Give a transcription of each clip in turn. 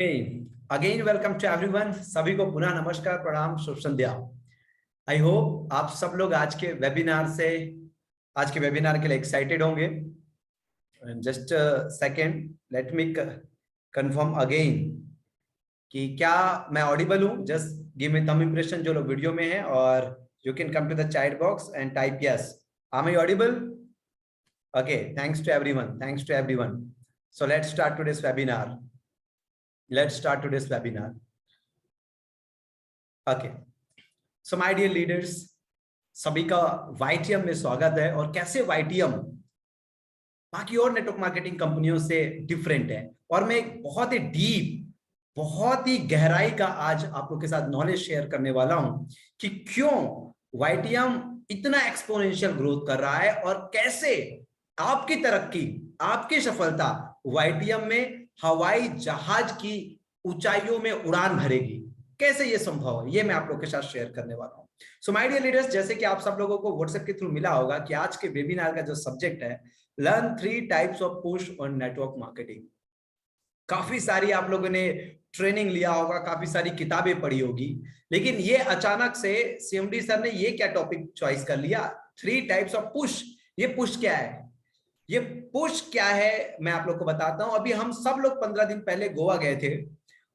Again welcome to everyone. सभी को पुनः नमस्कार, प्रणाम, शुभ संध्या। आई होप आप सब लोग आज के वेबिनार के लिए एक्साइटेड होंगे। Just second, let me confirm again कि क्या मैं ऑडिबल हूं। Just give me thumb impression जो लोग वीडियो में हैं, और you can come to the chat box and type yes. Am I audible? Okay, thanks to everyone. So let's start today's webinar. Okay. So my dear leaders, सभी का YTM में स्वागत है। और कैसे YTM बाकी और नेटवर्क मार्केटिंग कंपनियों से डिफरेंट है, और मैं एक बहुत ही डीप, बहुत ही गहराई का आज आप लोग के साथ नॉलेज शेयर करने वाला हूं कि क्यों YTM इतना एक्सपोनेंशियल ग्रोथ कर रहा है, और कैसे आपकी तरक्की, आपकी सफलता YTM में हवाई जहाज की ऊंचाइयों में उड़ान भरेगी। कैसे ये संभव है, ये मैं आप लोग के साथ शेयर करने वाला हूं। सो माय डियर लीडर्स, जैसे कि आप सब लोगों को व्हाट्सएप के थ्रू मिला होगा कि आज के वेबिनार का जो सब्जेक्ट है, learn 3 types of push on network marketing. काफी सारी आप लोगों ने ट्रेनिंग लिया होगा, काफी सारी किताबें पढ़ी होगी, लेकिन ये अचानक से CMD सर ने ये क्या टॉपिक चॉइस कर लिया, 3 टाइप्स ऑफ पुश। ये पुश क्या है, ये पुश क्या है, मैं आप लोग को बताता हूं। अभी हम सब लोग 15 दिन पहले गोवा गए थे,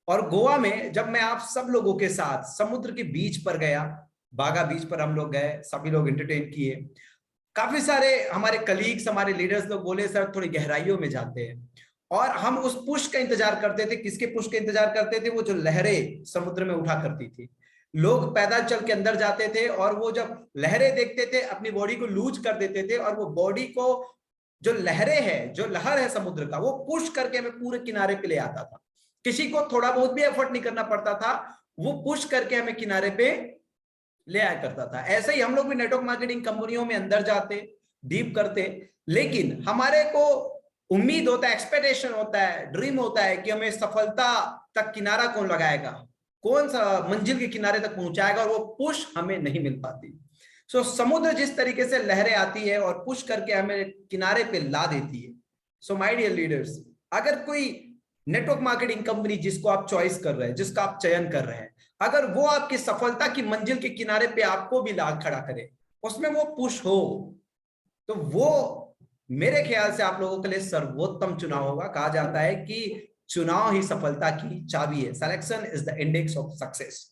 और गोवा में जब मैं आप सब लोगों के साथ समुद्र के बीच पर गया, बागा बीच पर हम लोग गए, सभी लोग एंटरटेन किए। काफी सारे हमारे कलीग्स, हमारे लीडर्स लोग बोले सर थोड़ी गहराइयों में जाते हैं, और हम उस पुश का इंतजार करते थे। किसके पुश का इंतजार करते थे? वो जो लहरें समुद्र में उठा करती थी। लोग पैदल चल के अंदर जाते थे, और वो जब लहरें देखते थे अपनी बॉडी को लूज कर देते थे, और वो बॉडी को, जो लहरें है, जो लहर है समुद्र का, वो पुश करके हमें पूरे किनारे पे ले आता था। किसी को थोड़ा बहुत भी एफर्ट नहीं करना पड़ता था, वो पुश करके हमें किनारे पे ले आया करता था। ऐसे ही हम लोग भी नेटवर्क मार्केटिंग कंपनियों में अंदर जाते, डीप करते, लेकिन हमारे को उम्मीद होता है, एक्सपेक्टेशन होता है, ड्रीम होता है कि हमें सफलता तक किनारा कौन लगाएगा, कौन सा मंजिल के किनारे तक पहुंचाएगा, और वो पुश हमें नहीं मिल पाती। सो समुद्र जिस तरीके से लहरें आती है और पुश करके हमें किनारे पे ला देती है। सो माय डियर लीडर्स, अगर कोई नेटवर्क मार्केटिंग कंपनी जिसको आप चॉइस कर रहे हैं, जिसका आप चयन कर रहे हैं, अगर वो आपकी सफलता की मंजिल के किनारे पे आपको भी ला खड़ा करे, उसमें वो पुश हो, तो वो मेरे ख्याल से आप लोगों के लिए सर्वोत्तम चुनाव होगा। कहा जाता है कि चुनाव ही सफलता की चाबी है। Selection is the index of success.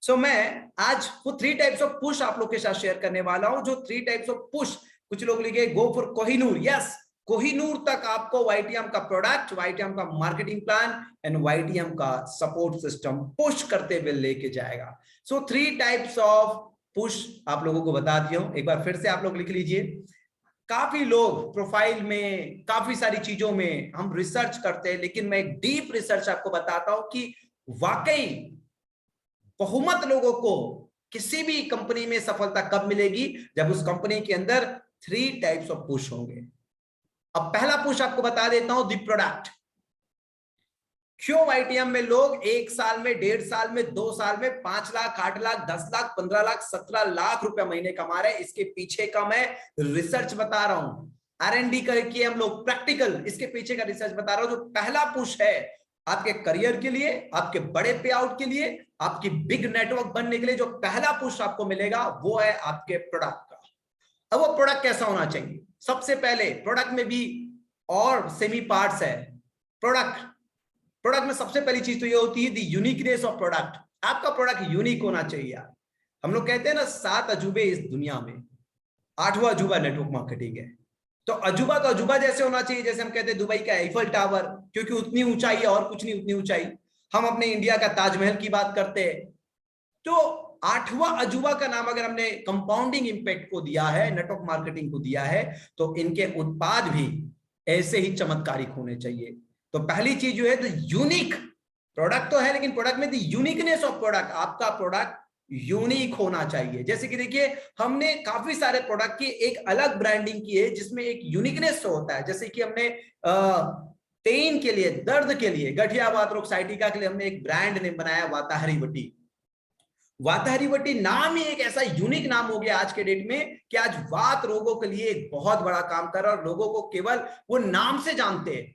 So मैं आज वो 3 टाइप्स ऑफ पुश आप लोग के साथ शेयर करने वाला हूं। जो 3 टाइप्स ऑफ पुश, कुछ लोग लिखे go for Kohinoor. Yes, Kohinoor तक आपको YTM का प्रोडक्ट, YTM का मार्केटिंग प्लान एंड YTM का सपोर्ट सिस्टम पुश करते हुए लेके जाएगा। सो 3 टाइप्स ऑफ पुश आप लोगों को बता दिया हूं। एक बार फिर से आप लोग लिख लीजिए। काफी लोग प्रोफाइल में, काफी सारी चीजों में हम रिसर्च करते हैं, लेकिन मैं एक डीप रिसर्च आपको बताता हूं कि वाकई बहुमत लोगों को किसी भी कंपनी में सफलता कब मिलेगी, जब उस कंपनी के अंदर 3 टाइप्स ऑफ पुश होंगे। अब पहला पुश आपको बता देता हूं, द प्रोडक्ट। क्यों YTM में लोग 1 साल में, 1.5 साल में, 2 साल में 5 लाख, 8 लाख, 10 लाख, 15 लाख, 17 लाख रुपए महीने कमा रहे हैं? इसके पीछे का मैं रिसर्च बता रहा हूं। R&D करके हम लोग प्रैक्टिकल इसके पीछे का रिसर्च बता रहा हूं। जो पहला पुश है आपके करियर के लिए, आपके बड़े पे आउट के लिए, आपकी बिग नेटवर्क बनने के लिए, जो पहला पुश आपको मिलेगा वो है आपके प्रोडक्ट का। अब वो प्रोडक्ट कैसा होना चाहिए? सबसे पहले प्रोडक्ट में भी और सेमी पार्ट्स है। प्रोडक्ट में सबसे पहली चीज तो ये होती है द यूनिकनेस ऑफ प्रोडक्ट। आपका प्रोडक्ट यूनिक होना चाहिए। हम लोग कहते हैं ना 7 अजूबे इस दुनिया में, 8वां अजूबा नेटवर्क मार्केटिंग है। तो अजूबा तो अजूबा जैसे होना चाहिए, जैसे हम कहते हैं दुबई का एफिल टावर, क्योंकि उतनी ऊंचाई है और कुछ नहीं, उतनी ऊंचाई। हम अपने इंडिया का ताजमहल की बात करते हैं। तो 8वां अजूबा का नाम अगर हमने कंपाउंडिंग इंपैक्ट को दिया है, नेटवर्क मार्केटिंग को दिया है, तो इनके उत्पाद भी ऐसे ही चमत्कारिक होने चाहिए। तो पहली चीज जो है तो यूनिक प्रोडक्ट तो है, लेकिन प्रोडक्ट में द यूनिकनेस ऑफ प्रोडक्ट, आपका प्रोडक्ट यूनिक होना चाहिए। जैसे कि देखिए, हमने काफी सारे प्रोडक्ट की एक अलग ब्रांडिंग की है, जिसमें एक यूनिकनेस होता है। जैसे कि हमने पेन के लिए, दर्द के लिए, गठिया वात रोग साइटिका के लिए हमने एक ब्रांड नेम बनाया वाताहरी वटी। वाताहरी वटी नाम ही एक ऐसा यूनिक नाम हो गया आज के डेट में कि आज वात रोगों के लिए एक बहुत बड़ा काम कर रहा है, और लोगों को केवल वो नाम से जानते हैं।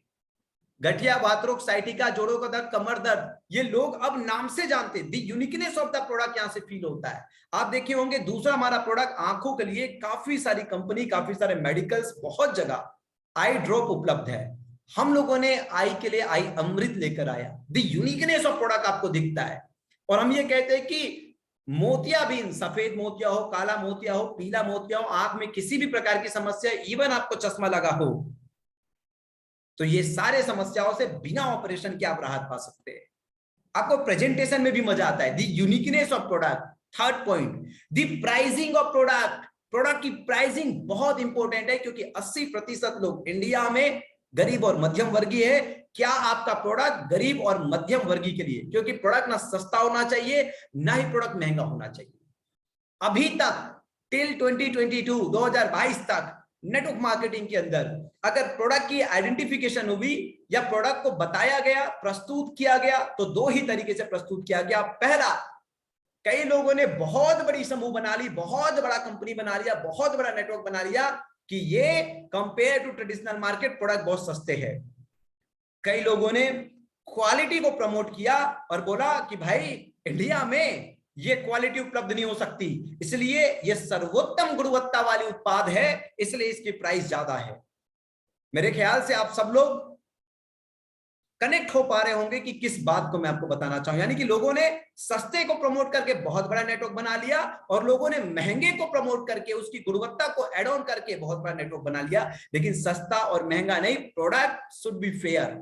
गठिया, वातरोग, साइटिका, जोड़ों का दर्द, कमर दर्द, ये लोग अब नाम से जानते हैं। The uniqueness of the product यहां से फील होता है। आप देखे होंगे दूसरा हमारा प्रोडक्ट आंखों के लिए काफी सारी कंपनी, काफी सारे मेडिकल्स, बहुत जगह आई ड्रॉप उपलब्ध है। हम लोगों ने आई के लिए आई अमृत लेकर आया। द यूनिकनेस ऑफ प्रोडक्ट आपको दिखता है। और हम ये कहते हैं कि मोतियाबिंद, सफेद मोतिया हो, काला मोतिया हो, पीला मोतिया हो, आंख में किसी भी प्रकार की समस्या, इवन आपको चश्मा लगा हो, तो ये सारे समस्याओं से बिना ऑपरेशन के आप राहत पा सकते हैं। आपको प्रेजेंटेशन में भी मजा आता है। The uniqueness of product. Third point, the pricing of product. Product की प्राइसिंग बहुत इंपॉर्टेंट है, क्योंकि 80% लोग इंडिया में गरीब और मध्यम वर्गीय है। क्या आपका प्रोडक्ट गरीब और मध्यम वर्गीय के लिए? क्योंकि प्रोडक्ट ना सस्ता होना चाहिए, ना ही प्रोडक्ट महंगा होना चाहिए। अभी तक टिल 2022 तक नेटवर्क मार्केटिंग के अंदर अगर प्रोडक्ट की आइडेंटिफिकेशन हुई या प्रोडक्ट को बताया गया, प्रस्तुत किया गया, तो दो ही तरीके से प्रस्तुत किया गया। पहला, कई लोगों ने बहुत बड़ी समूह बना ली, बहुत बड़ा कंपनी बना लिया, बहुत बड़ा नेटवर्क बना लिया कि ये compare to traditional market product बहुत सस्ते हैं। कई लोगों ने क्वालिटी को प्रमोट किया और बोला कि भाई इंडिया में ये क्वालिटी उपलब्ध नहीं हो सकती, इसलिए ये सर्वोत्तम गुणवत्ता वाली उत्पाद है, इसलिए इसकी प्राइस ज्यादा है। मेरे ख्याल से आप सब लोग कनेक्ट हो पा रहे होंगे कि किस बात को मैं आपको बताना चाहूं। यानी कि लोगों ने सस्ते को प्रमोट करके बहुत बड़ा नेटवर्क बना लिया, और लोगों ने महंगे को प्रमोट करके उसकी गुणवत्ता को एड ऑन करके बहुत बड़ा नेटवर्क बना लिया। लेकिन सस्ता और महंगा नहीं, product should be fair.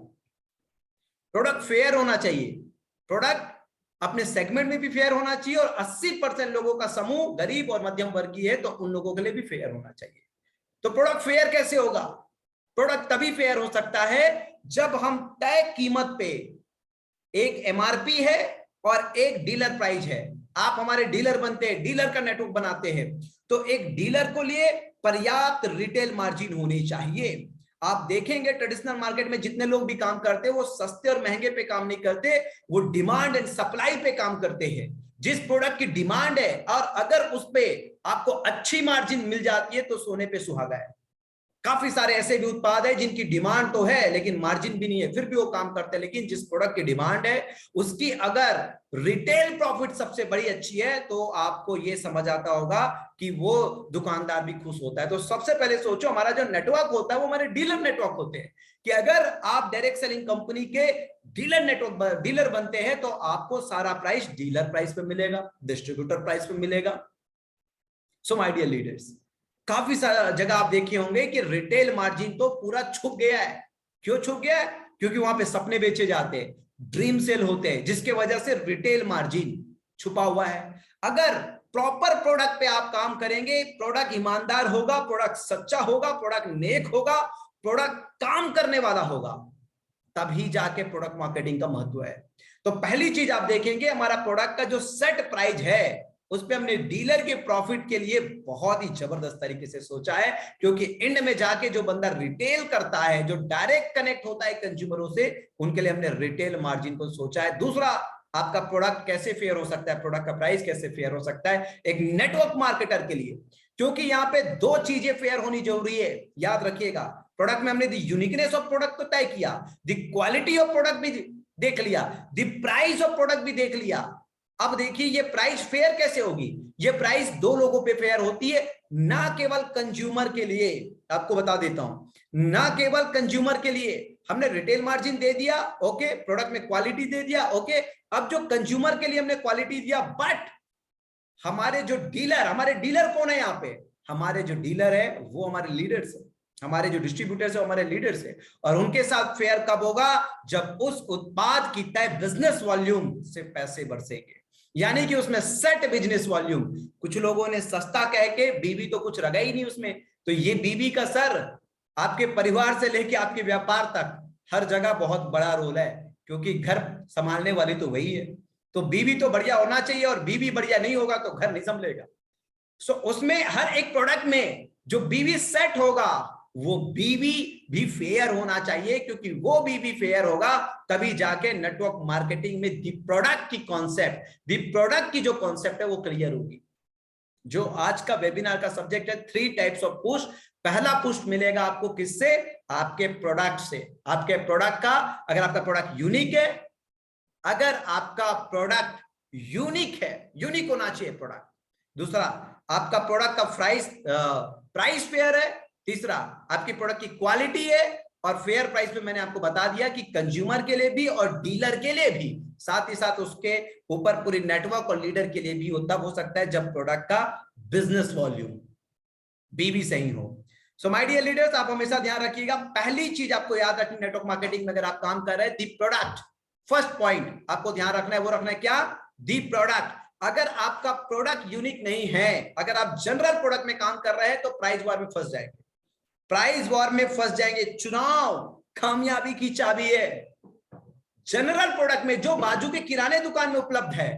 Product fair होना चाहिए। प्रोडक्ट अपने सेगमेंट में भी फेयर होना चाहिए, और 80% लोगों का समूह गरीब और मध्यम वर्गीय है, तो उन लोगों के लिए भी फेयर होना चाहिए। तो प्रोडक्ट फेयर कैसे होगा? प्रोडक्ट तभी फेयर हो सकता है जब हम तय कीमत पे, एक एमआरपी है और एक डीलर प्राइस है। आप हमारे डीलर बनते हैं, डीलर का नेटवर्क बनाते हैं, तो एक डीलर को लिए पर्याप्त रिटेल मार्जिन होनी चाहिए। आप देखेंगे ट्रेडिशनल मार्केट में जितने लोग भी काम करते हैं, वो सस्ते और महंगे पे काम नहीं करते, वो डिमांड एंड सप्लाई पे काम करते हैं। जिस प्रोडक्ट की डिमांड है और अगर उस पे आपको अच्छी मार्जिन मिल जाती है, तो सोने पे सुहागा है। काफी सारे ऐसे भी उत्पाद है जिनकी डिमांड तो है लेकिन मार्जिन भी नहीं है, फिर भी वो काम करते हैं। लेकिन जिस प्रोडक्ट की डिमांड है उसकी अगर रिटेल प्रॉफिट सबसे बड़ी अच्छी है, तो आपको ये समझ आता होगा कि वो दुकानदार भी खुश होता है। तो सबसे पहले सोचो, हमारा जो नेटवर्क होता है वो हमारे डीलर नेटवर्क होते हैं, कि अगर आप डायरेक्ट सेलिंग कंपनी के डीलर नेटवर्क डीलर बनते हैं, तो आपको सारा प्राइस डीलर प्राइस पे मिलेगा, डिस्ट्रीब्यूटर प्राइस पे मिलेगा। सो माय डियर लीडर्स, काफी सारा जगह आप देखे होंगे कि रिटेल मार्जिन तो पूरा छुप गया है। क्यों छुप गया है? क्योंकि वहां पे सपने बेचे जाते हैं, ड्रीम सेल होते हैं, जिसके वजह से रिटेल मार्जिन छुपा हुआ है। अगर प्रॉपर प्रोडक्ट पे आप काम करेंगे, प्रोडक्ट ईमानदार होगा, प्रोडक्ट सच्चा होगा, प्रोडक्ट नेक होगा, प्रोडक्ट काम करने वाला होगा, तभी जाके प्रोडक्ट मार्केटिंग का महत्व है। तो पहली चीज आप देखेंगे, हमारा प्रोडक्ट का जो सेट प्राइस है उस पे हमने डीलर के प्रॉफिट के लिए बहुत ही जबरदस्त तरीके से सोचा है, क्योंकि एंड में जाके जो बंदा रिटेल करता है, जो डायरेक्ट कनेक्ट होता है कंज्यूमरों से, उनके लिए हमने रिटेल मार्जिन को सोचा है। दूसरा, आपका प्रोडक्ट कैसे फेयर हो सकता है, प्रोडक्ट का प्राइस कैसे फेयर हो सकता है एक नेटवर्क मार्केटर के लिए, क्योंकि यहाँ पे दो चीजें फेयर होनी जरूरी है। याद रखिएगा, प्रोडक्ट में हमने द यूनिकनेस ऑफ प्रोडक्ट तो तय किया, द क्वालिटी ऑफ प्रोडक्ट भी देख लिया, द प्राइस ऑफ प्रोडक्ट भी देख लिया। अब देखिए ये प्राइस फेयर कैसे होगी? ये प्राइस दो लोगों पे फेयर होती है, ना केवल कंज्यूमर के लिए। आपको बता देता हूं, ना केवल कंज्यूमर के लिए हमने रिटेल मार्जिन दे दिया, ओके, प्रोडक्ट में क्वालिटी दे दिया, ओके। अब जो कंज्यूमर के लिए हमने क्वालिटी दिया, बट हमारे डीलर कौन है यहाँ पे? हमारे जो डीलर है वो हमारे लीडर्स है, हमारे जो डिस्ट्रीब्यूटर्स है हमारे लीडर्स है। और उनके साथ फेयर कब होगा? जब उस उत्पाद की तय बिजनेस वॉल्यूम से पैसे बरसेंगे, यानी कि उसमें सेट बिजनेस वॉल्यूम। कुछ लोगों ने सस्ता कह के बीबी तो कुछ रगा ही नहीं उसमें, तो ये बीबी का सर आपके परिवार से लेके आपके व्यापार तक हर जगह बहुत बड़ा रोल है, क्योंकि घर संभालने वाली तो वही है। तो बीबी तो बढ़िया होना चाहिए, और बीबी बढ़िया नहीं होगा तो घर नहीं संभलेगा। सो उसमें हर एक प्रोडक्ट में जो बीबी सेट होगा, वो बीबी भी फेयर होना चाहिए, क्योंकि वो बीबी फेयर होगा तभी जाके नेटवर्क मार्केटिंग में दी प्रोडक्ट की कॉन्सेप्ट, दी प्रोडक्ट की जो कॉन्सेप्ट है वो क्लियर होगी। जो आज का वेबिनार का सब्जेक्ट है 3 टाइप्स ऑफ पुश, पहला पुश मिलेगा आपको किससे? आपके प्रोडक्ट से। आपके प्रोडक्ट का, अगर आपका प्रोडक्ट यूनिक है, अगर आपका प्रोडक्ट यूनिक है, यूनिक होना चाहिए प्रोडक्ट। दूसरा, आपका प्रोडक्ट का प्राइस फेयर है। तीसरा, आपकी प्रोडक्ट की क्वालिटी है। और फेयर प्राइस पे मैंने आपको बता दिया कि कंज्यूमर के लिए भी और डीलर के लिए भी, साथ ही साथ उसके ऊपर पूरी नेटवर्क और लीडर के लिए भी तब हो सकता है जब प्रोडक्ट का बिजनेस वॉल्यूम भी सही हो। सो माय डियर लीडर्स, आप हमेशा ध्यान रखिएगा, पहली चीज आपको याद रखनी नेटवर्क मार्केटिंग में अगर आप काम कर रहे हैं, दी प्रोडक्ट। फर्स्ट पॉइंट आपको ध्यान रखना है, वो रखना है क्या? The product. अगर आपका प्रोडक्ट यूनिक नहीं है, अगर आप जनरल प्रोडक्ट में काम कर रहे हैं, तो प्राइस वॉर में फंस जाएंगे। प्राइस वॉर में फंस जाएंगे। चुनाव कामयाबी की चाबी है। जनरल प्रोडक्ट में जो बाजू के किराने दुकान में उपलब्ध है,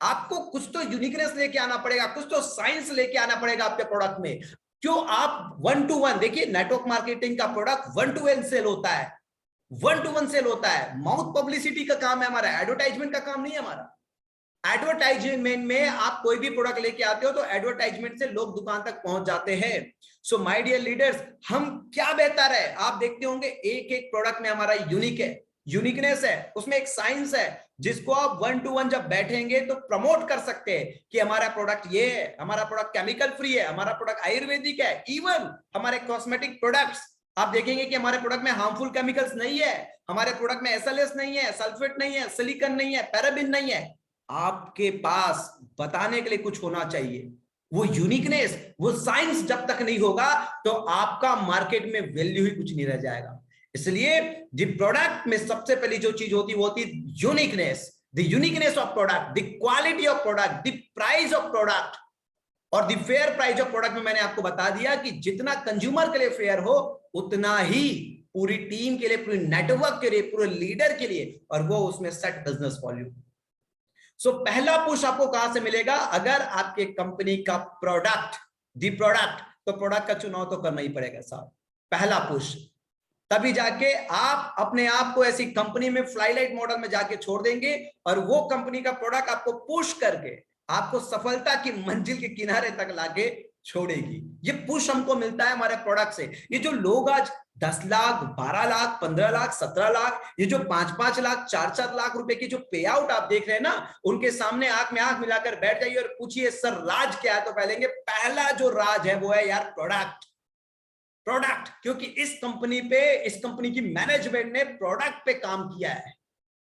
आपको कुछ तो यूनिकनेस लेके आना पड़ेगा, कुछ तो साइंस लेके आना पड़ेगा आपके प्रोडक्ट में। क्यों? आप 1 to 1, देखिए नेटवर्क मार्केटिंग का प्रोडक्ट 1 to 1 सेल होता है। 1 to 1 सेल होता है। माउथ पब्लिसिटी का काम है हमारा, एडवर्टाइजमेंट का काम नहीं है हमारा। एडवर्टाइजमेंट में आप कोई भी प्रोडक्ट लेके आते हो तो एडवर्टाइजमेंट से लोग दुकान तक पहुंच जाते हैं। सो माय डियर लीडर्स, हम क्या बेहतर है, आप देखते होंगे एक एक प्रोडक्ट में हमारा यूनिक है, यूनिकनेस है, उसमें एक साइंस है, जिसको आप 1 to 1 जब बैठेंगे तो प्रमोट कर सकते हैं कि हमारा प्रोडक्ट ये है, हमारा प्रोडक्ट केमिकल फ्री है, हमारा प्रोडक्ट आयुर्वेदिक है। इवन हमारे कॉस्मेटिक प्रोडक्ट्स आप देखेंगे कि हमारे प्रोडक्ट में हार्मफुल केमिकल्स नहीं है, हमारे प्रोडक्ट में एसएलएस नहीं है, सल्फेट नहीं है, सिलिकॉन नहीं है, पैराबिन नहीं है। आपके पास बताने के लिए कुछ होना चाहिए। वो यूनिकनेस, वो साइंस जब तक नहीं होगा तो आपका मार्केट में वैल्यू ही कुछ नहीं रह जाएगा। इसलिए द प्रोडक्ट में सबसे पहली जो चीज होती है वो होती है uniqueness. The uniqueness of product, the quality of product, the price of product और the fair price of product में मैंने आपको बता दिया कि जितना कंज्यूमर के लिए फेयर हो, उतना ही पूरी टीम के लिए, पूरी नेटवर्क के लिए, पूरे लीडर के लिए, और वो उसमें सेट बिजनेस वॉल्यूम। सो पहला पुश आपको कहां से मिलेगा? अगर आपके कंपनी का प्रोडक्ट, दी प्रोडक्ट, तो प्रोडक्ट का चुनाव तो करना ही पड़ेगा साहब, पहला पुश। तभी जाके आप अपने आप को ऐसी कंपनी में फ्लाईलाइट मॉडल में जाके छोड़ देंगे और वो कंपनी का प्रोडक्ट आपको पुश करके आपको सफलता की मंजिल के किनारे तक लाके छोड़ेगी। ये पुश हमको मिलता है हमारे प्रोडक्ट से। ये जो लोग आज 10 लाख, 12 लाख, 15 लाख, 17 लाख, ये जो 5-5 लाख, 4-4 लाख रुपए की जो पे आउट आप देख रहे हैं ना, उनके सामने आंख में आंख मिलाकर बैठ जाइए और पूछिए सर राज क्या है, तो कहेंगे पहला जो राज है वो है यार प्रोडक्ट। प्रोडक्ट, क्योंकि इस कंपनी की मैनेजमेंट ने प्रोडक्ट पे काम किया है।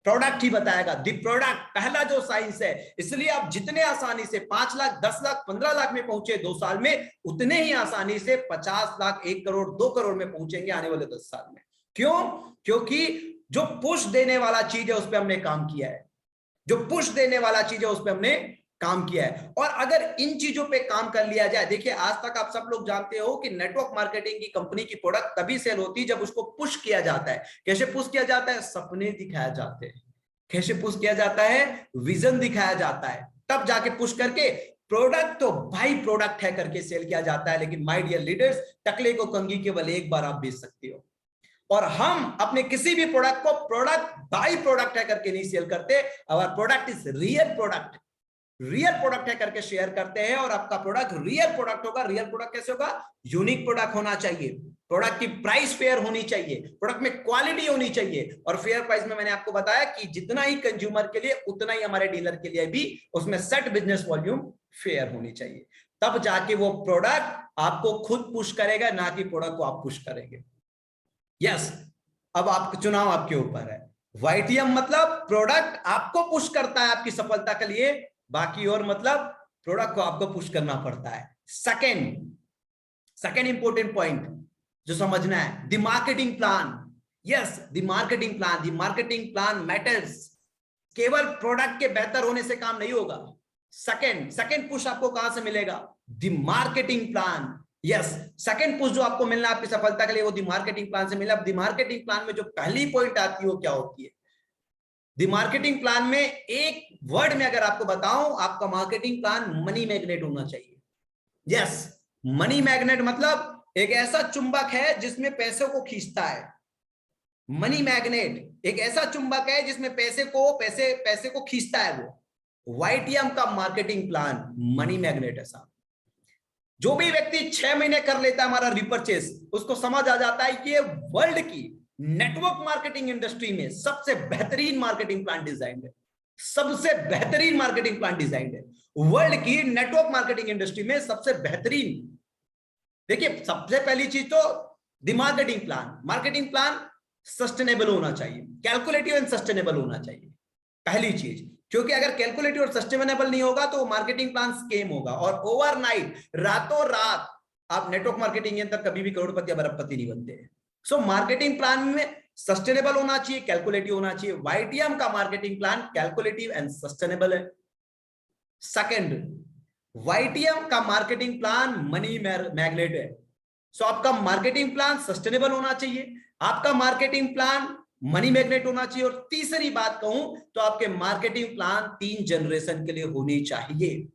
प्रोडक्ट ही बताएगा, दी प्रोडक्ट पहला जो साइंस है। इसलिए आप जितने आसानी से 5 लाख, 10 लाख, 15 लाख में पहुंचे 2 साल में, उतने ही आसानी से 50 लाख, 1 करोड़, 2 करोड़ में पहुंचेंगे आने वाले 10 साल में। क्यों? क्योंकि जो पुश देने वाला चीज है उस पर हमने काम किया है। जो पुश देने वाला चीज है उस पर हमने काम किया है। और अगर इन चीजों पे काम कर लिया जाए, देखिए आज तक आप सब लोग जानते हो कि नेटवर्क मार्केटिंग की कंपनी की प्रोडक्ट तभी सेल होती है जब उसको पुश किया जाता है। कैसे पुश किया जाता है? सपने दिखाए जाते हैं। कैसे पुश किया जाता है? विजन दिखाया जाता है, तब जाके पुश करके प्रोडक्ट तो भाई प्रोडक्ट है करके सेल किया जाता है। लेकिन माय डियर लीडर्स, टकले को कंघी केवल एक बार आप बेच सकते हो, और हम अपने किसी भी प्रोडक्ट को प्रोडक्ट बाई प्रोडक्ट है करके नहीं सेल करते। अवर product is real product, real product है करके शेयर करते हैं। और आपका प्रोडक्ट रियल प्रोडक्ट होगा। रियल प्रोडक्ट कैसे होगा? यूनिक प्रोडक्ट होना चाहिए, प्रोडक्ट की प्राइस फेयर होनी चाहिए, प्रोडक्ट में क्वालिटी होनी चाहिए। और फेयर प्राइस में मैंने आपको बताया कि जितना ही कंज्यूमर के लिए उतना ही हमारे डीलर के लिए भी उसमें सेट बिजनेस वॉल्यूम फेयर होनी चाहिए। तब जाके वो प्रोडक्ट आपको खुद पुश करेगा, ना कि प्रोडक्ट को आप पुश करेंगे। यस, अब आपका चुनाव आपके ऊपर है। वाईटीएम मतलब प्रोडक्ट आपको पुश करता है आपकी सफलता के लिए, बाकी और मतलब प्रोडक्ट को आपको पुश करना पड़ता है। सेकेंड इंपॉर्टेंट पॉइंट जो समझना है, the marketing plan. Yes, the marketing plan, the marketing plan matters. केवल प्रोडक्ट के बेहतर होने से काम नहीं होगा। सेकेंड पुश आपको कहां से मिलेगा? The marketing plan. Yes, second push जो आपको मिलना है आपकी सफलता के लिए, वो द मार्केटिंग प्लान से मिला। द मार्केटिंग प्लान में जो पहली पॉइंट आती है वो क्या होती है? द मार्केटिंग प्लान में एक वर्ड में अगर आपको बताऊं, आपका मार्केटिंग प्लान मनी मैग्नेट होना चाहिए। यस, मनी मैग्नेट मतलब एक ऐसा चुंबक है जिसमें पैसों को खींचता है। मनी मैग्नेट एक ऐसा चुंबक है जिसमें पैसे को खींचता है। वो वाईटीएम का मार्केटिंग प्लान मनी मैग्नेट है साहब। जो भी व्यक्ति 6 महीने कर लेता है हमारा रिपर्चेस, उसको समझ आ जाता है कि ये वर्ल्ड की नेटवर्क मार्केटिंग इंडस्ट्री में सबसे बेहतरीन मार्केटिंग प्लान डिजाइन है, सबसे बेहतरीन मार्केटिंग प्लान डिजाइन है वर्ल्ड की नेटवर्क मार्केटिंग इंडस्ट्री में सबसे बेहतरीन। देखिए सबसे पहली चीज तो द मार्केटिंग प्लान सस्टेनेबल होना चाहिए, कैलकुलेटिव एंड सस्टेनेबल होना चाहिए, पहली चीज। क्योंकि अगर कैलकुलेटिव और सस्टेनेबल नहीं होगा तो मार्केटिंग प्लान स्केम होगा, और ओवरनाइट, रातों रात आप नेटवर्क मार्केटिंग के अंदर कभी भी करोड़पति या अरबपति नहीं बनते हैं। सो मार्केटिंग प्लान में सस्टेनेबल होना चाहिए, कैलकुलेटिव होना चाहिए। वाईटीएम का marketing plan calculative and sustainable है। सेकंड, वाईटीएम का मार्केटिंग प्लान मनी मैग्नेट है। सो आपका मार्केटिंग प्लान सस्टेनेबल होना चाहिए, आपका मार्केटिंग प्लान मनी मैग्नेट होना चाहिए, और तीसरी बात कहूं तो आपके मार्केटिंग प्लान 3 जनरेशन के लिए होनी चाहिए।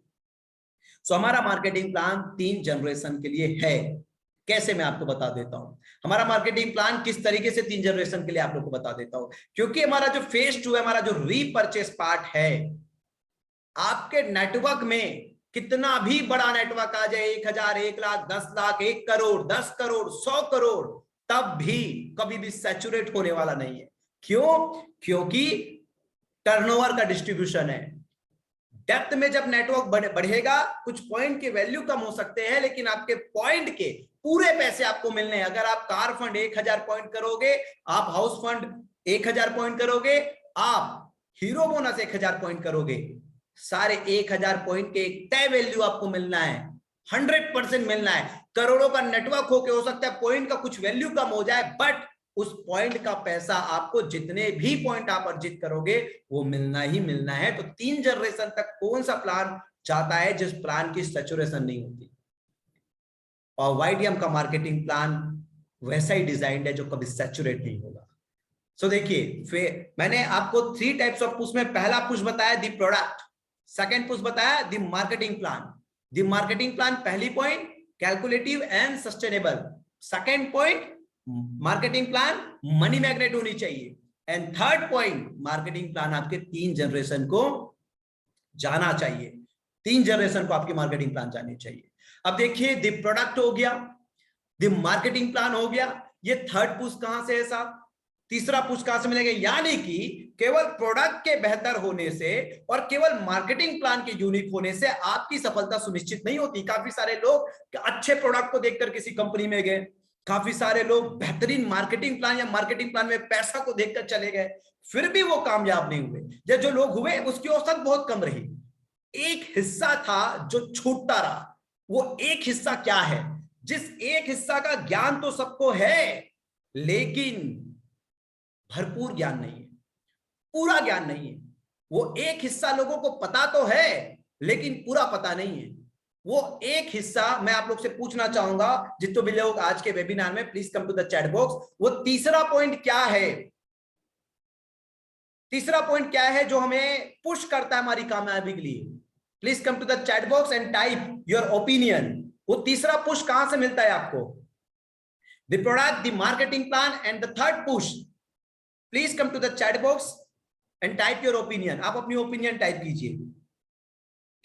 सो हमारा मार्केटिंग प्लान 3 जनरेशन के लिए है। कैसे, मैं आपको बता देता हूं हमारा मार्केटिंग प्लान किस तरीके से 3 जनरेशन के लिए आप लोग को बता देता हूं। क्योंकि हमारा जो फेज 2 है, हमारा जो रीपर्चेस पार्ट है, आपके नेटवर्क में कितना भी बड़ा नेटवर्क आ जाए, 1000, 1 लाख, 10 लाख, 1 करोड़, 10 करोड़, 100 करोड़, तब भी कभी भी सैचुरेट होने वाला नहीं है। क्यों? क्योंकि टर्नओवर का डिस्ट्रीब्यूशन है। डेप्थ में जब नेटवर्क बढ़ेगा, कुछ पॉइंट के वैल्यू कम हो सकते हैं, लेकिन आपके पॉइंट के पूरे पैसे आपको मिलने हैं। अगर आप कार फंड 1000 पॉइंट करोगे, आप हाउस फंड 1000 पॉइंट करोगे, आप हीरो बोनस 1000 पॉइंट करोगे, सारे 1000 पॉइंट के एक तय वैल्यू आपको मिलना है, 100% मिलना है। करोड़ों का नेटवर्क हो सकता है पॉइंट का कुछ वैल्यू कम हो जाए, बट उस पॉइंट का पैसा आपको जितने भी पॉइंट आप अर्जित करोगे वो मिलना ही मिलना है। तो 3 जनरेशन तक कौन सा प्लान चाहता है जिस प्लान की सैचुरेशन नहीं होती? और वाईटीएम का मार्केटिंग प्लान वैसा ही डिजाइंड है जो कभी सैचुरेट नहीं होगा। सो देखिए, मैंने आपको 3 टाइप्स ऑफ पुश में पहला पुश बताया द प्रोडक्ट, सेकंड पुश बताया the marketing plan. The marketing plan पहली point calculative and sustainable, second point marketing plan money magnet होनी चाहिए, and third point marketing plan आपके 3 जनरेशन को जाना चाहिए। 3 जनरेशन को आपकी मार्केटिंग प्लान जानी चाहिए। अब देखिए, द प्रोडक्ट हो गया, द मार्केटिंग प्लान हो गया, ये थर्ड पुश कहां से है साहब? तीसरा पुश कहां से मिलेगा? यानी कि केवल प्रोडक्ट के बेहतर होने से और केवल मार्केटिंग प्लान के यूनिक होने से आपकी सफलता सुनिश्चित नहीं होती। काफी सारे लोग अच्छे प्रोडक्ट को देखकर किसी कंपनी में गए, काफी सारे लोग बेहतरीन मार्केटिंग प्लान या मार्केटिंग प्लान में पैसा को देखकर चले गए, फिर भी वो कामयाब नहीं हुए। या जो लोग हुए उसकी औसत बहुत कम रही। एक हिस्सा था जो छूटता रहा। वो एक हिस्सा क्या है? जिस एक हिस्सा का ज्ञान तो सबको है, लेकिन भरपूर ज्ञान नहीं है, पूरा ज्ञान नहीं है। वो एक हिस्सा लोगों को पता तो है, लेकिन पूरा पता नहीं है। वो एक हिस्सा मैं आप लोग से पूछना चाहूंगा, जितने भी लोग आज के वेबिनार में, please come to the chat box. वो तीसरा पॉइंट क्या है? तीसरा पॉइंट क्या है जो हमें पुश करता है हमारी कामयाबी के लिए? Please come to the chat box and type your opinion. वो तीसरा पुश कहां से मिलता है आपको? The product, the marketing plan and the third push. Please come to the chat box and type your opinion. आप अपनी ओपिनियन टाइप कीजिए।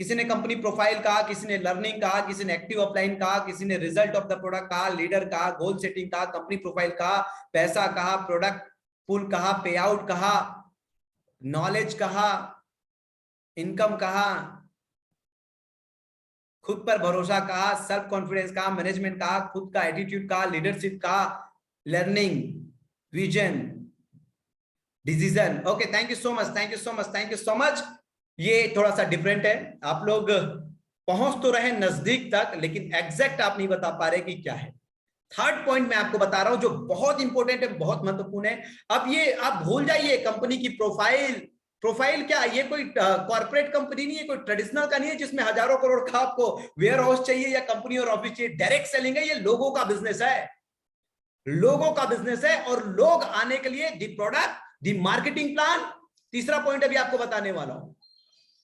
किसी ने कंपनी प्रोफाइल कहा, किसी ने लर्निंग कहा, किसी ने एक्टिव अपलाइन कहा, किसी ने रिजल्ट ऑफ द प्रोडक्ट कहा, लीडर कहा, गोल सेटिंग कहा, कंपनी प्रोफाइल कहा, पैसा कहा, प्रोडक्ट पुल कहा, पे आउट कहा, नॉलेज कहा, इनकम कहा, खुद पर भरोसा कहा, सेल्फ कॉन्फिडेंस कहा, मैनेजमेंट कहा, खुद का एटीट्यूड कहा, लीडरशिप कहा, learning, vision, decision. Okay, thank you so much, thank you so much, thank you so much. ये थोड़ा सा डिफरेंट है। आप लोग पहुंच तो रहे नजदीक तक, लेकिन एग्जैक्ट आप नहीं बता पा रहे कि क्या है। थर्ड पॉइंट मैं आपको बता रहा हूं जो बहुत इंपॉर्टेंट है, बहुत महत्वपूर्ण है। अब ये आप भूल जाइए कंपनी की प्रोफाइल। प्रोफाइल क्या? ये कोई कॉर्पोरेट कंपनी नहीं है, कोई ट्रेडिशनल का नहीं है जिसमें हजारों करोड़ का आपको वेयर हाउस चाहिए या कंपनी और ऑफिस चाहिए। डायरेक्ट सेलिंग है, ये लोगों का बिजनेस है, लोगों का बिजनेस है। और लोग आने के लिए the product, the marketing plan. तीसरा पॉइंट अभी आपको बताने वाला हूं,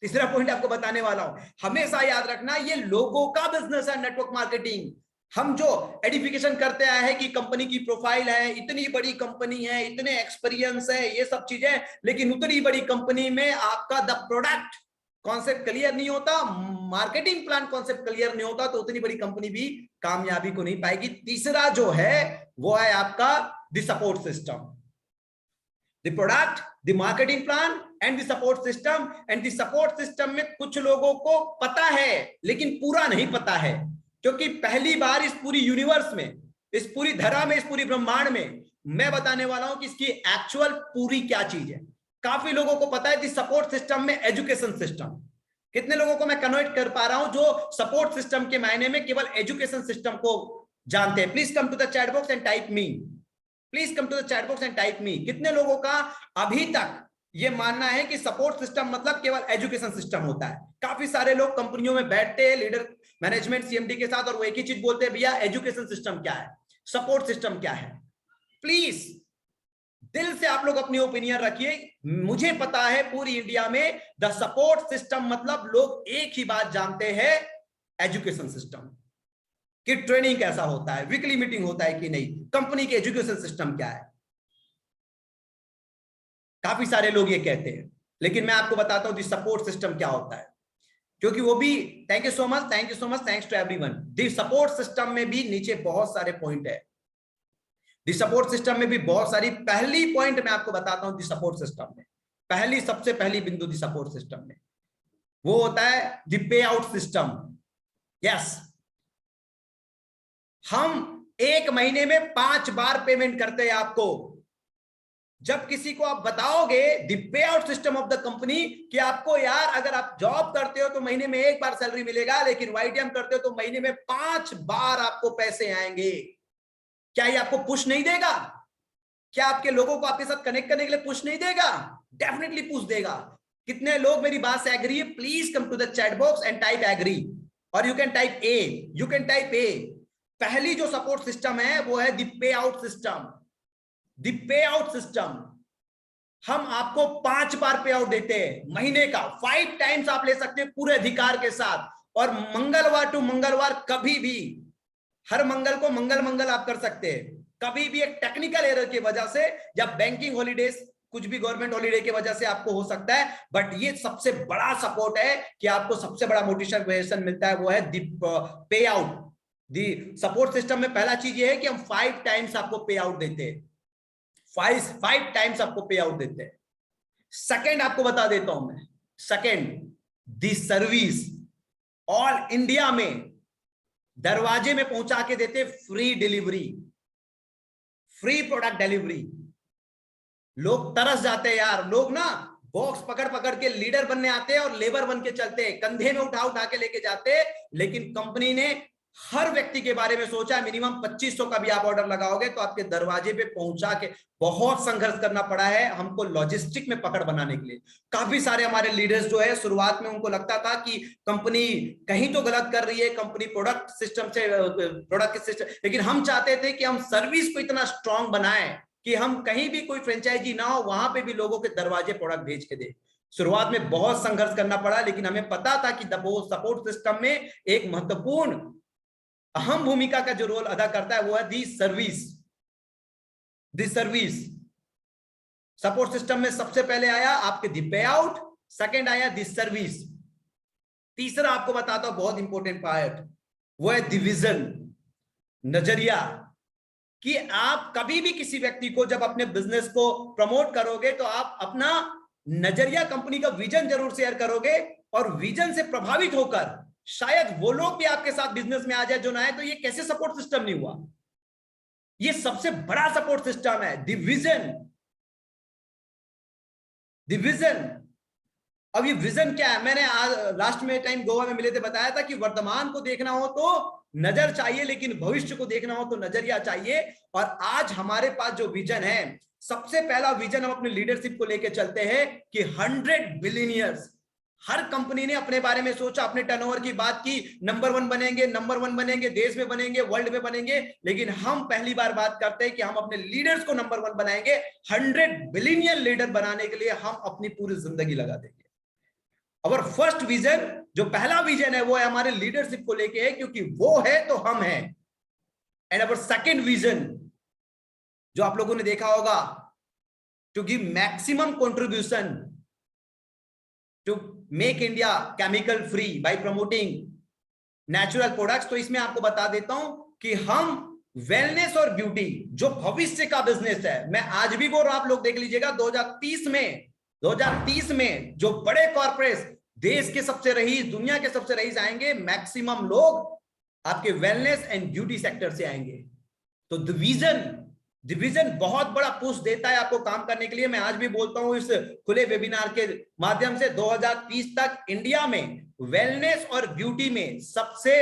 तीसरा पॉइंट आपको बताने वाला हूं। हमेशा याद रखना, ये लोगों का बिजनेस है नेटवर्क मार्केटिंग। हम जो एडिफिकेशन करते आए हैं कि कंपनी की प्रोफाइल है, इतनी बड़ी कंपनी है, इतने एक्सपीरियंस है, ये सब चीजें, लेकिन उतनी बड़ी कंपनी में आपका द प्रोडक्ट कॉन्सेप्ट क्लियर नहीं होता, मार्केटिंग प्लान कॉन्सेप्ट क्लियर नहीं होता, तो उतनी बड़ी कंपनी भी कामयाबी को नहीं पाएगी। तीसरा जो है वो है आपका the support system, the product, the marketing plan and the support system. And the support system में कुछ लोगों को पता है लेकिन पूरा नहीं पता है, क्योंकि पहली बार इस पूरी यूनिवर्स में, इस पूरी धरा में, इस पूरी ब्रह्मांड में मैं बताने वाला हूं कि इसकी एक्चुअल पूरी क्या चीज है। काफी लोगों को पता है कि सपोर्ट सिस्टम में एजुकेशन सिस्टम, कितने लोगों को मैं कन्वर्ट कर पा रहा हूं जो सपोर्ट सिस्टम के मायने में केवल एजुकेशन सिस्टम को जानते हैं? Please come to the chat box and type me, please come to the chat box and type me. कितने लोगों का अभी तक ये मानना है कि सपोर्ट सिस्टम मतलब केवल एजुकेशन सिस्टम होता है? काफी सारे लोग कंपनियों में बैठते हैं लीडर, मैनेजमेंट, सीएमडी के साथ, और वो एक ही चीज बोलते हैं, भैया एजुकेशन सिस्टम क्या है, सपोर्ट सिस्टम क्या है। प्लीज दिल से आप लोग अपनी ओपिनियन रखिए। मुझे पता है पूरी इंडिया में द सपोर्ट सिस्टम मतलब लोग एक ही बात जानते हैं, एजुकेशन सिस्टम, कि ट्रेनिंग कैसा होता है, वीकली मीटिंग होता है कि नहीं, कंपनी के एजुकेशन सिस्टम क्या है। काफी सारे लोग ये कहते हैं, लेकिन मैं आपको बताता हूं द सपोर्ट सिस्टम क्या होता है, क्योंकि वो भी, thank you so much, thank you so much, thanks to everyone. The support system में भी नीचे बहुत सारे पॉइंट है, द सपोर्ट सिस्टम में भी बहुत सारी। पहली पॉइंट मैं आपको बताता हूं द सपोर्ट सिस्टम में, पहली, सबसे पहली बिंदु द सपोर्ट सिस्टम में वो होता है the pay out system. Yes, हम एक महीने में 5 बार पेमेंट करते हैं आपको। जब किसी को आप बताओगे the pay out system of the company कि आपको यार अगर आप जॉब करते हो तो महीने में 1 बार सैलरी मिलेगा, लेकिन वाईटीएम करते हो तो महीने में 5 बार आपको पैसे आएंगे, क्या ये आपको पुश नहीं देगा? क्या आपके लोगों को आपके साथ कनेक्ट करने के लिए पुश नहीं देगा? डेफिनेटली पुश देगा। कितने लोग मेरी बात से एग्री है? Please come to the chat box and type agree, और you can type A, you can type A. पहली जो सपोर्ट सिस्टम है वो है the pay out system. The pay out system, हम आपको 5 बार पे आउट देते हैं महीने का, 5 टाइम्स आप ले सकते हैं पूरे अधिकार के साथ, और मंगलवार टू मंगलवार, कभी भी हर मंगल को मंगल आप कर सकते हैं। कभी भी एक टेक्निकल एरर की वजह से या बैंकिंग हॉलीडेज, कुछ भी गवर्नमेंट हॉलीडे की वजह से आपको हो सकता है, बट ये सबसे बड़ा सपोर्ट है कि आपको सबसे बड़ा मोटिवेशन मिलता है, वो है दी पे आउट। दी सपोर्ट सिस्टम में पहला चीज ये है कि हम 5 टाइम्स आपको पे आउट देते हैं, 5 टाइम्स आपको पे आउट देते हैं। सेकेंड आपको बता देता हूं मैं, सेकेंड दी सर्विस, ऑल इंडिया में दरवाजे में पहुंचा के देते, free delivery, free product delivery. लोग तरस जाते हैं यार, लोग ना बॉक्स पकड़ पकड़ के लीडर बनने आते हैं और लेबर बन के चलते हैं, कंधे में उठा उठा के लेके जाते हैं, लेकिन कंपनी ने हर व्यक्ति के बारे में सोचा। मिनिमम 2500 का भी आप ऑर्डर लगाओगे तो आपके दरवाजे पे पहुंचा के, बहुत संघर्ष करना पड़ा है हमको लॉजिस्टिक में पकड़ बनाने के लिए। काफी सारे हमारे लीडर्स जो है, शुरुआत में उनको लगता था कि कंपनी कहीं तो गलत कर रही है, कंपनी प्रोडक्ट सिस्टम से, प्रोडक्ट सिस्टम, लेकिन हम चाहते थे कि हम सर्विस को इतना स्ट्रांग बनाएं कि हम कहीं भी कोई फ्रेंचाइजी ना हो, वहां पे भी लोगों के दरवाजे प्रोडक्ट भेज के दे। शुरुआत में बहुत संघर्ष करना पड़ा, लेकिन हमें पता था कि सपोर्ट सिस्टम में एक महत्वपूर्ण अहम भूमिका का जो रोल अदा करता है वो है दी सर्विस। दी सर्विस सपोर्ट सिस्टम में सबसे पहले आया आपके दी पे आउट, सेकंड आया दी सर्विस, तीसरा आपको बताता हूं बहुत इंपॉर्टेंट पार्ट, वो है डिवीजन, नजरिया। कि आप कभी भी किसी व्यक्ति को जब अपने बिजनेस को प्रमोट करोगे तो आप अपना नजरिया, कंपनी का विजन जरूर शेयर करोगे, और विजन से प्रभावित होकर शायद वो लोग भी आपके साथ बिजनेस में आ जाए जो ना आए। तो ये कैसे सपोर्ट सिस्टम नहीं हुआ? ये सबसे बड़ा सपोर्ट सिस्टम है, डिवीजन, डिवीजन। अब ये विजन क्या है? मैंने आज लास्ट में टाइम गोवा में मिले थे, बताया था कि वर्तमान को देखना हो तो नजर चाहिए, लेकिन भविष्य को देखना हो तो नजरिया चाहिए। और आज हमारे पास जो विजन है, सबसे पहला विजन हम अपने लीडरशिप को लेकर चलते हैं कि 100 बिलियनियर्स। हर कंपनी ने अपने बारे में सोचा, अपने टर्नओवर की बात की, नंबर 1 बनेंगे, नंबर 1 बनेंगे, देश में बनेंगे, वर्ल्ड में बनेंगे, लेकिन हम पहली बार बात करते हैं कि हम अपने लीडर्स को नंबर 1 बनाएंगे। 100 बिलियनियर लीडर बनाने के लिए हम अपनी पूरी जिंदगी लगा देंगे। और फर्स्ट विजन, जो पहला विजन है, वो है हमारे लीडरशिप को लेके है, क्योंकि वो है तो हम हैं। एंड अवर सेकेंड विजन, जो आप लोगों ने देखा होगा, to give maximum contribution to make India chemical free by promoting natural products. तो इसमें आपको बता देता हूं कि हम वेलनेस और ब्यूटी जो भविष्य का बिजनेस है, मैं आज भी बोल रहा हूं, आप लोग देख लीजिएगा 2030 में जो बड़े कॉर्पोरेट देश के सबसे रईस, दुनिया के सबसे रईस आएंगे, मैक्सिमम लोग आपके वेलनेस एंड ब्यूटी सेक्टर से आएंगे। तो डिवीजन बहुत बड़ा पुश देता है आपको काम करने के लिए। मैं आज भी बोलता हूं इस खुले वेबिनार के माध्यम से 2030 तक इंडिया में वेलनेस और ब्यूटी में सबसे,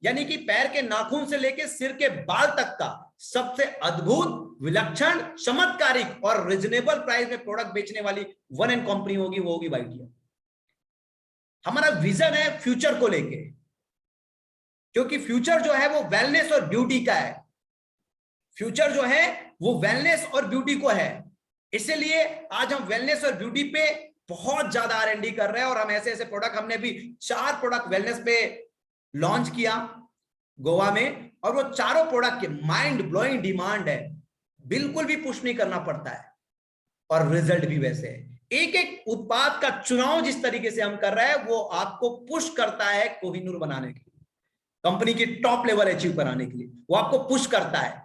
यानी कि पैर के नाखून से लेकर सिर के बाल तक का सबसे अद्भुत, विलक्षण, चमत्कारिक और रिजनेबल प्राइस में प्रोडक्ट बेचने वाली वन एंड कंपनी होगी, वो होगी वाईटीएम। हमारा विजन है फ्यूचर को लेके, क्योंकि फ्यूचर जो है वो वेलनेस और ब्यूटी का है। फ्यूचर जो है वो वेलनेस और ब्यूटी को है, इसलिए आज हम वेलनेस और ब्यूटी पे बहुत ज्यादा R&D कर रहे हैं। और हम ऐसे ऐसे प्रोडक्ट, हमने भी 4 प्रोडक्ट वेलनेस पे लॉन्च किया गोवा में, और वो चारों प्रोडक्ट के माइंड ब्लोइंग डिमांड है, बिल्कुल भी पुश नहीं करना पड़ता है, और रिजल्ट भी वैसे है। एक एक उत्पाद का चुनाव जिस तरीके से हम कर रहे हैं वो आपको पुश करता है कोहिनूर बनाने के लिए, कंपनी की टॉप लेवल अचीव कराने के लिए, वो आपको पुश करता है।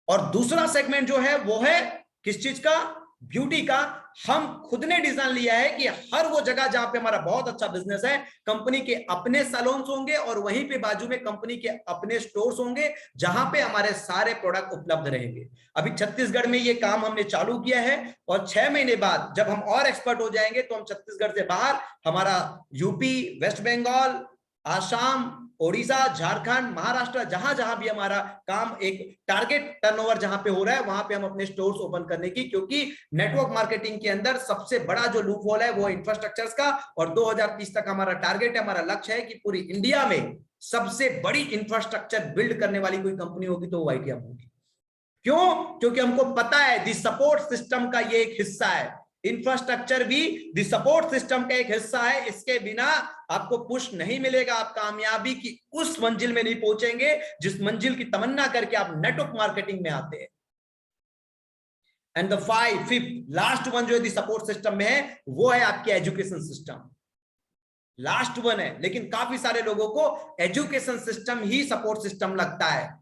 और दूसरा सेगमेंट जो है वो है किस चीज का? ब्यूटी का। हम खुद ने डिजाइन लिया है कि हर वो जगह जहां पे हमारा बहुत अच्छा बिजनेस है, कंपनी के अपने सैलून्स होंगे और वहीं पे बाजू में कंपनी के अपने स्टोर्स होंगे, जहां पे हमारे सारे प्रोडक्ट उपलब्ध रहेंगे। अभी छत्तीसगढ़ में ये काम हमने चालू किया है, और 6 महीने बाद जब हम और एक्सपर्ट हो जाएंगे तो हम छत्तीसगढ़ से बाहर हमारा यूपी, वेस्ट बंगाल, आसाम, ओडिशा, झारखंड, महाराष्ट्र, जहां जहां भी हमारा काम, एक टारगेट टर्नओवर जहां पे हो रहा है, वहां पे हम अपने स्टोर्स ओपन करने की, क्योंकि नेटवर्क मार्केटिंग के अंदर सबसे बड़ा जो लूप होल है वो इंफ्रास्ट्रक्चर्स का। और 2030 तक हमारा टारगेट है, हमारा लक्ष्य है कि पूरी इंडिया में सबसे बड़ी इंफ्रास्ट्रक्चर बिल्ड करने वाली कोई कंपनी होगी तो वाईटीएम होगी। क्यों? क्योंकि हमको पता है दी सपोर्ट सिस्टम का ये एक हिस्सा है, इंफ्रास्ट्रक्चर भी दी सपोर्ट सिस्टम का एक हिस्सा है। इसके बिना आपको पुश नहीं मिलेगा, आप कामयाबी की उस मंजिल में नहीं पहुंचेंगे जिस मंजिल की तमन्ना करके आप नेटवर्क मार्केटिंग में आते हैं। And the fifth last one जो है दी सपोर्ट सिस्टम में है, वो है आपकी एजुकेशन सिस्टम। लास्ट वन है, लेकिन काफी सारे लोगों को एजुकेशन सिस्टम ही सपोर्ट सिस्टम लगता है।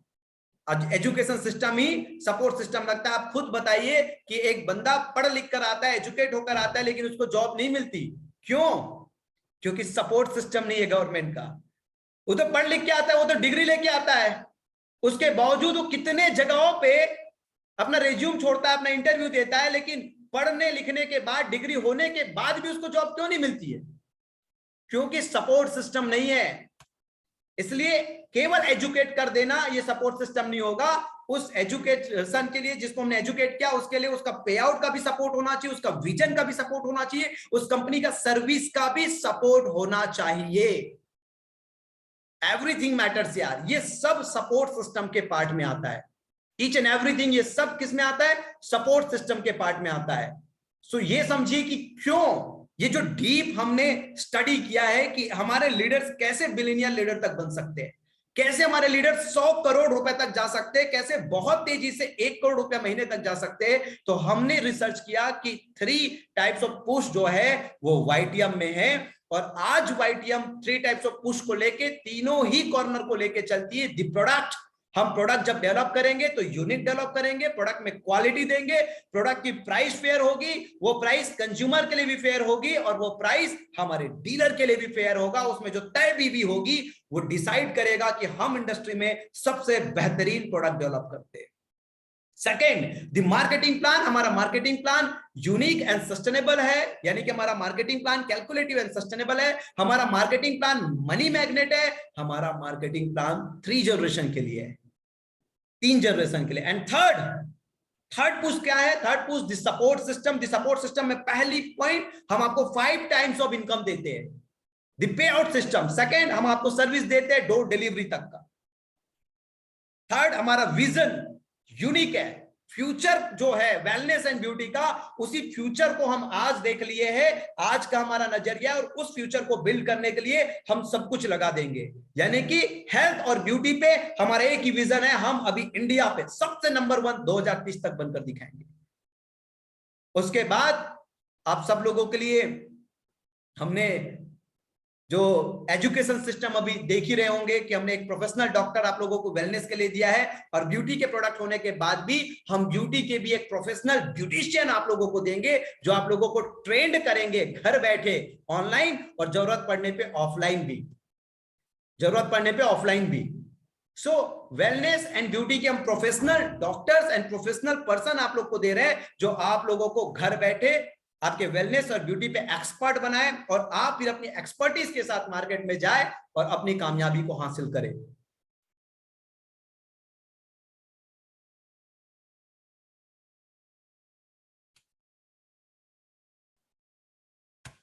एजुकेशन सिस्टम ही सपोर्ट सिस्टम लगता है। आप खुद बताइए कि एक बंदा पढ़ लिख कर आता है, एजुकेट होकर आता है, लेकिन उसको जॉब नहीं मिलती, क्यों? क्योंकि सपोर्ट सिस्टम नहीं है गवर्नमेंट का। वो तो पढ़ लिख के आता है, वो तो डिग्री लेके आता है, उसके बावजूद वो कितने जगहों पे अपना रिज्यूम छोड़ता है, अपना इंटरव्यू देता है, लेकिन पढ़ने लिखने के बाद, डिग्री होने के बाद भी उसको जॉब क्यों नहीं मिलती है? क्योंकि सपोर्ट सिस्टम नहीं है। इसलिए केवल एजुकेट कर देना ये सपोर्ट सिस्टम नहीं होगा। उस एजुकेशन के लिए, जिसको हमने एजुकेट किया, उसके लिए उसका पे आउट का भी सपोर्ट होना चाहिए, उसका विजन का भी सपोर्ट होना चाहिए, उस कंपनी का सर्विस का भी सपोर्ट होना चाहिए। एवरीथिंग मैटर्स यार, ये सब सपोर्ट सिस्टम के पार्ट में आता है। ईच एंड एवरीथिंग, ये सब किस में आता है? सपोर्ट सिस्टम के पार्ट में आता है। सो ये समझिए कि क्यों ये जो डीप हमने स्टडी किया है कि हमारे लीडर्स कैसे बिलियनियर लीडर तक बन सकते हैं, कैसे हमारे लीडर 100 करोड़ रुपए तक जा सकते हैं, कैसे बहुत तेजी से 1 करोड़ रुपए महीने तक जा सकते हैं। तो हमने रिसर्च किया कि 3 टाइप्स ऑफ पुश जो है वो वाईटीएम में है। और आज वाईटीएम 3 टाइप्स ऑफ पुश को लेके, तीनों ही कॉर्नर को लेके चलती है। द प्रोडक्ट, हम प्रोडक्ट जब डेवलप करेंगे तो यूनिक डेवलप करेंगे, प्रोडक्ट में क्वालिटी देंगे, प्रोडक्ट की प्राइस फेयर होगी, वो प्राइस कंज्यूमर के लिए भी फेयर होगी, और वो प्राइस हमारे डीलर के लिए भी फेयर होगा। उसमें जो तय बीवी होगी वो डिसाइड करेगा कि हम इंडस्ट्री में सबसे बेहतरीन प्रोडक्ट डेवलप करते हैं। Second, the marketing plan. हमारा marketing plan unique and sustainable है, यानी कि हमारा marketing plan calculative and sustainable है। हमारा मार्केटिंग प्लान मनी मैग्नेट है। हमारा मार्केटिंग प्लान 3 जनरेशन के लिए है, 3 जनरेशन के लिए। एंड थर्ड पुश क्या है? Third push the support system. The support system में पहली पॉइंट, हम आपको 5 टाइम्स ऑफ इनकम देते हैं। The pay out system, second, हम आपको सर्विस देते हैं डोर डिलीवरी तक का। थर्ड, हमारा विजन यूनिक है। फ्यूचर जो है वेलनेस एंड ब्यूटी का, उसी फ्यूचर को हम आज देख लिए हैं। आज का हमारा नजरिया, और उस फ्यूचर को बिल्ड करने के लिए हम सब कुछ लगा देंगे। यानी कि हेल्थ और ब्यूटी पे हमारा एक ही विजन है, हम अभी इंडिया पे सबसे नंबर 1 2030 तक बनकर दिखाएंगे। उसके बाद आप सब लोगों के लिए हमने जो एजुकेशन सिस्टम अभी देख ही रहे होंगे कि हमने एक प्रोफेशनल डॉक्टर आप लोगों को वेलनेस के लिए दिया है, और ब्यूटी के प्रोडक्ट होने के बाद भी हम ब्यूटी के भी एक प्रोफेशनल ब्यूटिशियन आप लोगों को देंगे, जो आप लोगों को ट्रेंड करेंगे घर बैठे ऑनलाइन, और जरूरत पड़ने पे ऑफलाइन भी, जरूरत पड़ने पे ऑफलाइन भी। सो वेलनेस एंड ब्यूटी के हम professional doctors and professional person आप लोग को दे रहे हैं, जो आप लोगों को घर बैठे आपके वेलनेस और ब्यूटी पे एक्सपर्ट बनाए, और आप फिर अपनी एक्सपर्टीज के साथ मार्केट में जाए और अपनी कामयाबी को हासिल करें।